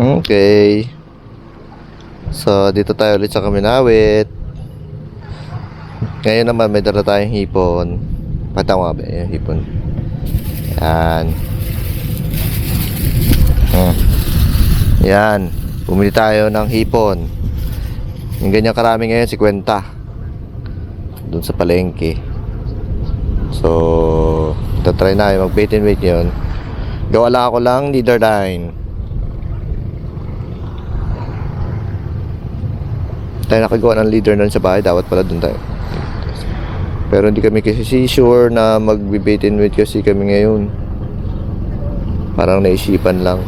Okay. So, dito tayo ulit sa Kaminawit. Ngayon naman may dala tayong hipon. Patama ba yung hipon? Yan. Yan. Bumili tayo ng hipon. Yung ganyan karami ngayon, 50. Doon sa palengke. So, tatry na yung mag-bait and wait yun. Gawa ko lang leader-line. Tayo nakagawa ng leader na sa bahay, dapat pala dun tayo. Pero hindi kami kasi sure na mag-bait and wait kasi kami ngayon. Parang naisipan lang.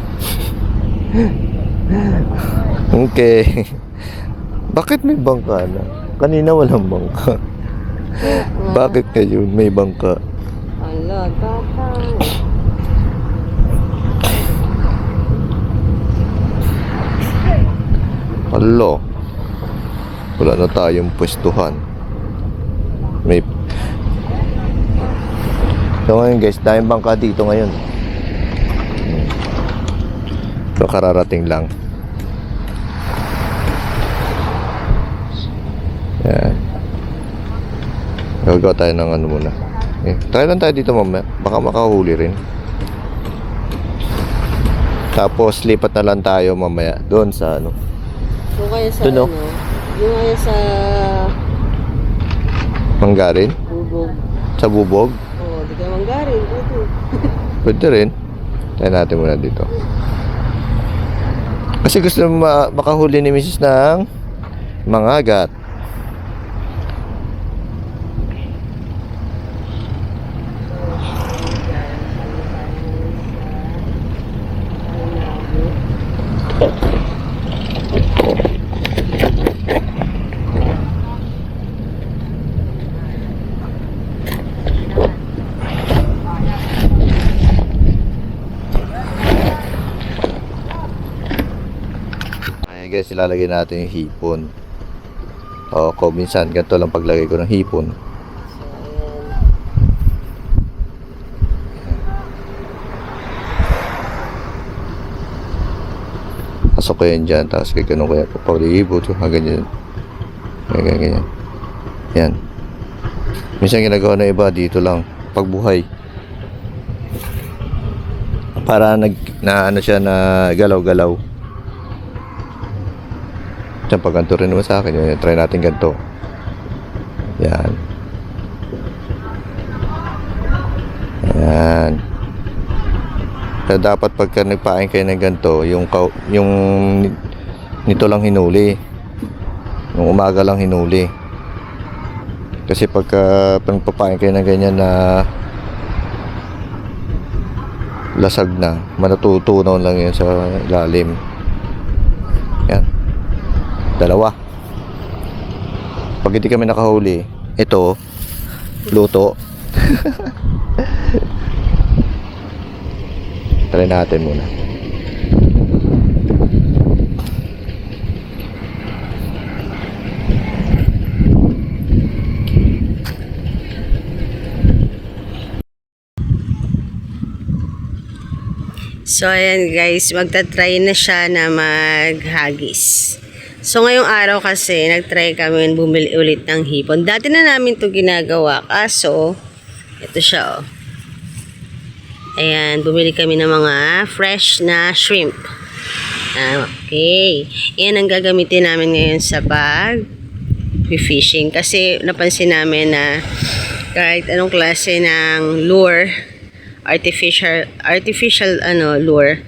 Okay. Bakit may bangka na? Kanina walang bangka. Bakit ngayon may bangka? Ala, tatang. Hello. Wala na tayong pwestuhan. So ngayon guys, dahil bangka dito ngayon. So kararating lang. Yan. Gagawa tayo ng ano muna. Try lang tayo dito mamaya. Baka makahuli rin. Tapos lipat na lang tayo mamaya doon sa ano. Kung kaya sa Doon, no? ano, yung kaya sa Manggarin? bubog. Sa bubog? Oo, di ka manggarin. Pwede. Pwede rin. Tayo natin muna dito. Kasi gusto makahuli ni Mrs. ng mangagat. Guys, ilalagay natin yung hipon. O, minsan ganito lang paglagay ko ng hipon. Pasok ko yan dyan, tapos gagano ko yan, papalibo ito, ganyan. Ganyan. Yan. Minsan ginagawa na iba dito lang, pagbuhay. Para na ano siya, na galaw-galaw. Pag ganito rin naman sa akin, yun, try natin ganito. Yan. Yan. Kaya dapat pagka nagpain kayo ng ganito, yung nito lang hinuli. Yung umaga lang hinuli. Kasi pagka pagpapain kayo ng ganyan na lasag na, matutunaw lang yun sa ilalim. Yan. Dalawa. Pag hindi kami nakahuli, ito luto. Try natin muna. So, ayan guys, magta-try na siya na maghagis. So, ngayong araw kasi, nag-try kami bumili ulit ng hipon. Dati na namin to ginagawa. Kaso, ito siya, oh. Ayan, bumili kami ng mga fresh na shrimp. Okay. Yan ang gagamitin namin ngayon sa pag-fishing. Kasi, napansin namin na kahit anong klase ng lure, artificial lure,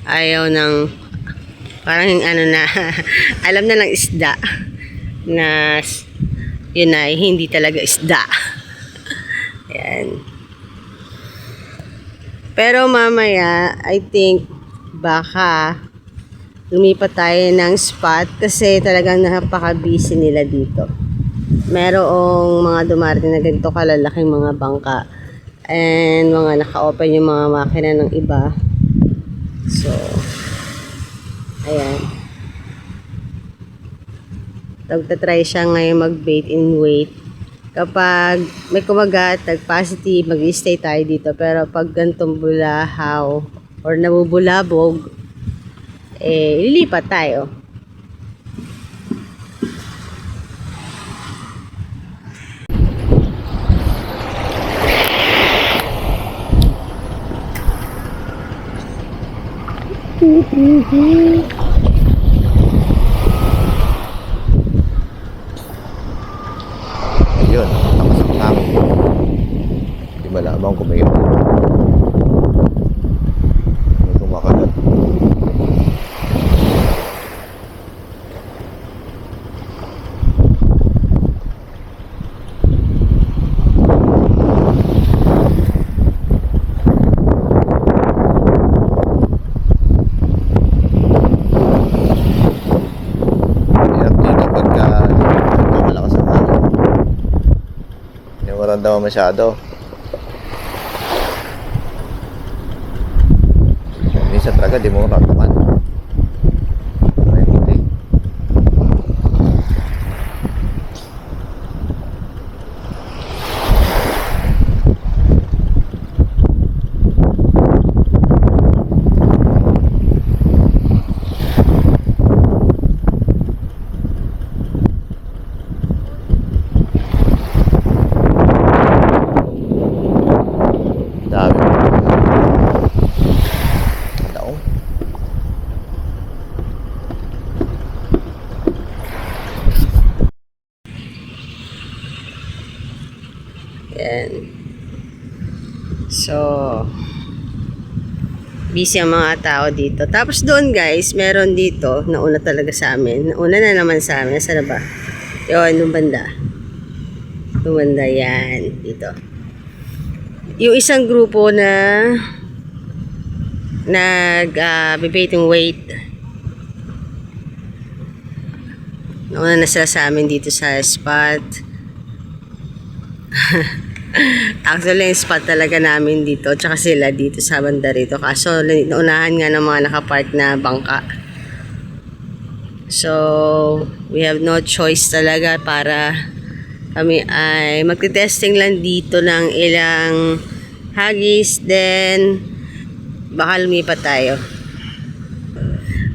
ayaw ng parang ano na alam na lang isda na yun ay hindi talaga isda. Ayan. Pero mamaya I think baka lumipat tayo ng spot kasi talagang napaka-busy nila dito. Merong mga dumarating na ganito kalalaking mga bangka and mga naka-open yung mga makina ng iba. So ayan. Try siya ngayon mag-bait and wait. Kapag may kumagat, positive, mag-stay tayo dito. Pero pag gantong bulahaw or nabubulabog, lilipat tayo. Ayun, nakasap namin. Hindi malamang kung may kumakagat. Hirap dito pagka malakas ang hangin. Hindi mo ramdaman masyado. Minsan talaga di mo ramdaman. Ay, hindi. Dami. Daong. Yan. So, busy ang mga tao dito. Tapos doon guys, meron dito, nauna talaga sa amin. Nauna na naman sa amin. Saan na ba? Yun, yung banda. Yung banda yan. Dito. Yung isang grupo na nag-debating weight. Nauna na sila sa amin dito sa spot. Actually, yung spot talaga namin dito. Tsaka sila dito sa banda rito. Kaso, naunahan nga ng mga nakapark na bangka. So, we have no choice talaga para kami ay magte-testing lang dito ng ilang hagis. Then, baka lumipat tayo.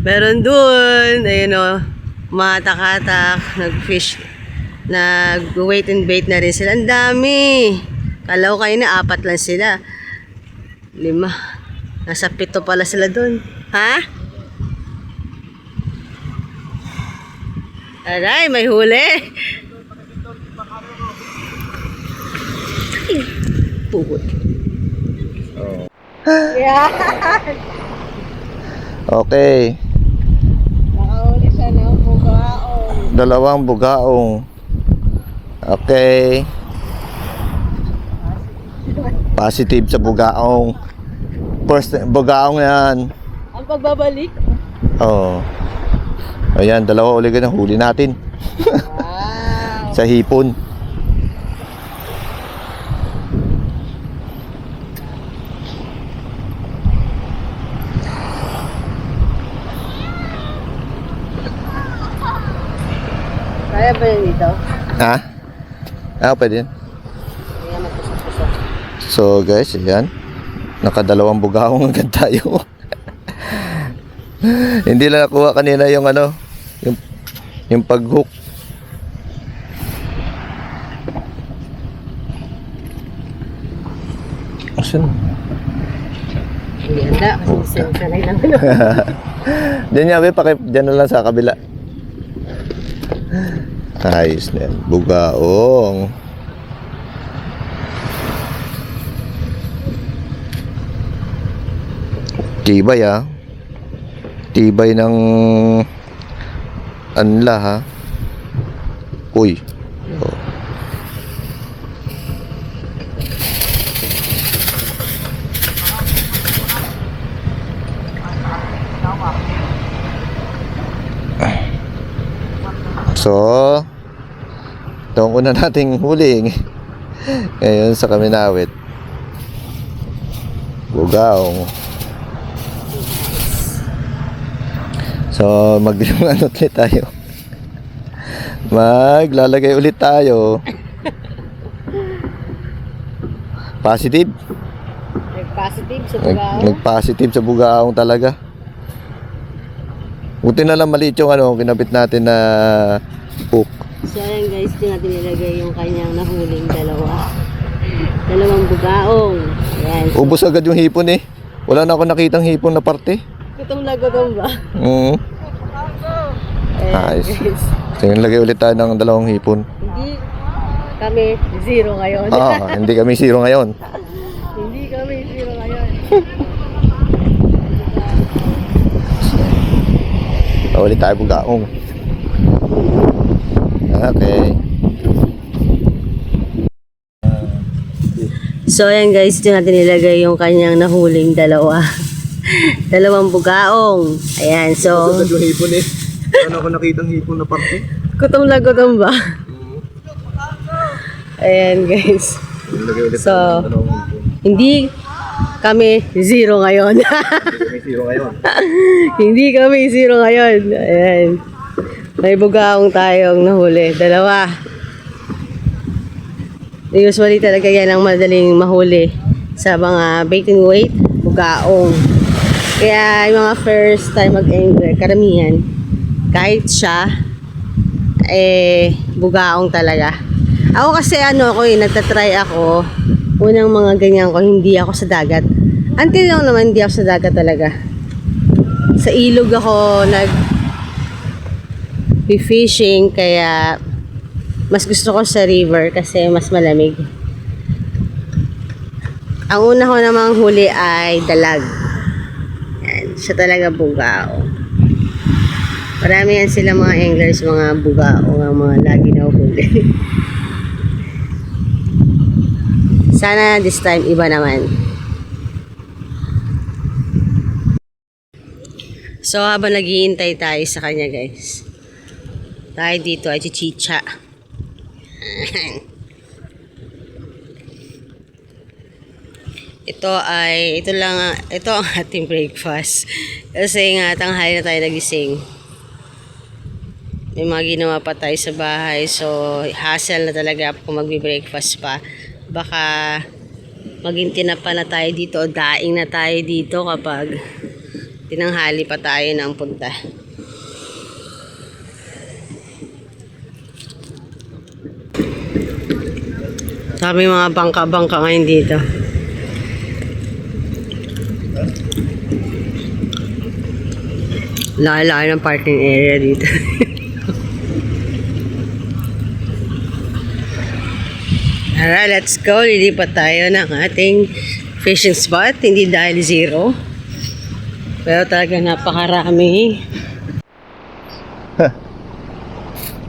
Meron dun, ayun o, matakatak, nag-fish, nag-wait and bait na rin sila. Ang dami! Kala ko kayo na 4 lang sila. 5. Nasa 7 pala sila dun. Ha? Aray, may huli. Ay, pugot. Oh. Yeah. Okay. Nakahuli siya ng bugaong. 2 bugaong. Okay. Positive sa bugaong. First bugaong yan. Ang pagbabalik. Oh. Ayan, 2 ulit na huli natin. Wow. Sa hipon. Kaya ba yun dito? Ha? Ah, pwede yan. Kaya magpusok-pusok. So guys, ayan. Naka 2 bugaong agad tayo. Hindi lang nakuha kanina yung ano, yung pag-hook. Asan? Hindi handa kasi sanay lang. Diyan yabe, diyan na lang sa kabila. Ayos na yan. Bugaong. Tibay ah. Tibay ng anla ha. Uy. Oh. So, ito ang una nating huling ngayon sa Kaminawit. Bugaong. So, ano ulit tayo. Maglalagay ulit tayo. Positive. Nag-positive sa bugaong. Nag-positive sa bugaong talaga. Buti na lang maliit yung kinabit natin na hook. So ayan guys, dito natin nilagay yung kanyang nahuling dalawang bugaong. Ayan. So, Ubos agad yung hipon eh. Wala na ako nakitang hipon na parte. gutom na gutom ba? Oo. Ayan, Nice. guys. Tingnan, lagay ulit tayo ng dalawang hipon. Hindi kami zero ngayon. Hindi kami zero ngayon. Hindi kami zero ngayon. Ulit tayo bugaong. Okay. So ayan guys, dito natin nilagay yung kanyang nahuling dalawang bugaong. Ayan, so yung hipon eh. Wala ako nakitang hipon na parte. gutom na gutom ba? Ayan guys. Lagay ulit So, tayo ng dalawang hipon. hindi kami zero ngayon. Hindi kami zero ngayon. Hindi kami zero ngayon. Ayan. May bugaong tayong nahuli. Dalawa. Usually talaga yan ang madaling mahuli sa mga bait and weight, bugaong. Kaya yung mga first time mag-angler, karamihan, kahit siya, bugaong talaga. Ako kasi nagtatry ako, unang mga ganyan ko, hindi ako sa dagat. Until lang naman, hindi ako sa dagat talaga. Sa ilog ako fishing, kaya mas gusto ko sa river kasi mas malamig. Ang una ko namang huli ay dalag. Yan, siya talaga bugao. Marami yan sila mga anglers, mga bugao, mga lagi na huli. Sana this time iba naman. So habang naghihintay tayo sa kanya guys, tayo dito ay chichicha. Ito ang ating breakfast. Kasi nga tanghali na tayo nagising. May mga ginawa pa tayo sa bahay, so hassle na talaga kung magbe-breakfast pa. Baka maging tinapa na tayo dito o daing na tayo dito kapag tinanghali pa tayo ng punta. Sabi mga bangka-bangka ngayon dito. Laki-laki ng parking area dito. Alright, let's go. Lilipat tayo ng ating fishing spot. Hindi dahil zero. Pero talaga napakarami.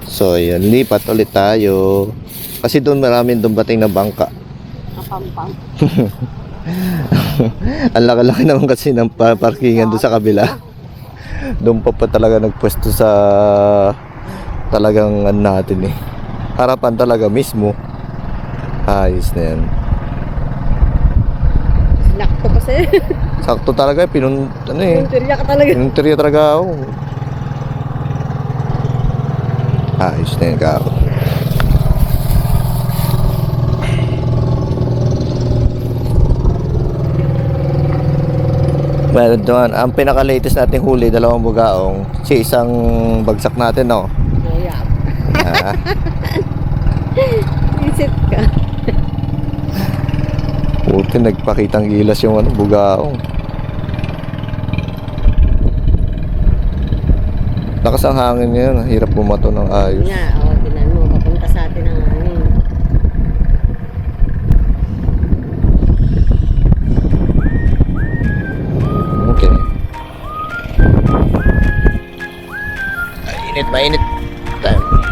So, yun. Lipat ulit tayo. Kasi doon maraming dumbating na bangka. Kapampang. Ang laki-laki naman kasi ng parkingan doon sa kabila. Doon pa talaga nagpwesto sa talagang natin eh. Harapan talaga mismo. Ayos na yan. Nakto kasi. Sakto talaga, Pinunteriya ka talaga. pinunteriya talaga ako. Ayos na yan ka ako. Well, doon, ang pinaka-latest nating huli, dalawang bugaong, si isang bagsak natin, no? Yeah. Ah, Isip ka. Puti, nagpakitang gilas yung bugaong. Lakas ang hangin niya, hirap bumato ng ayos. Nga, tinan mo, papunta sa atin ang hangin. Okay. Mainit. Time.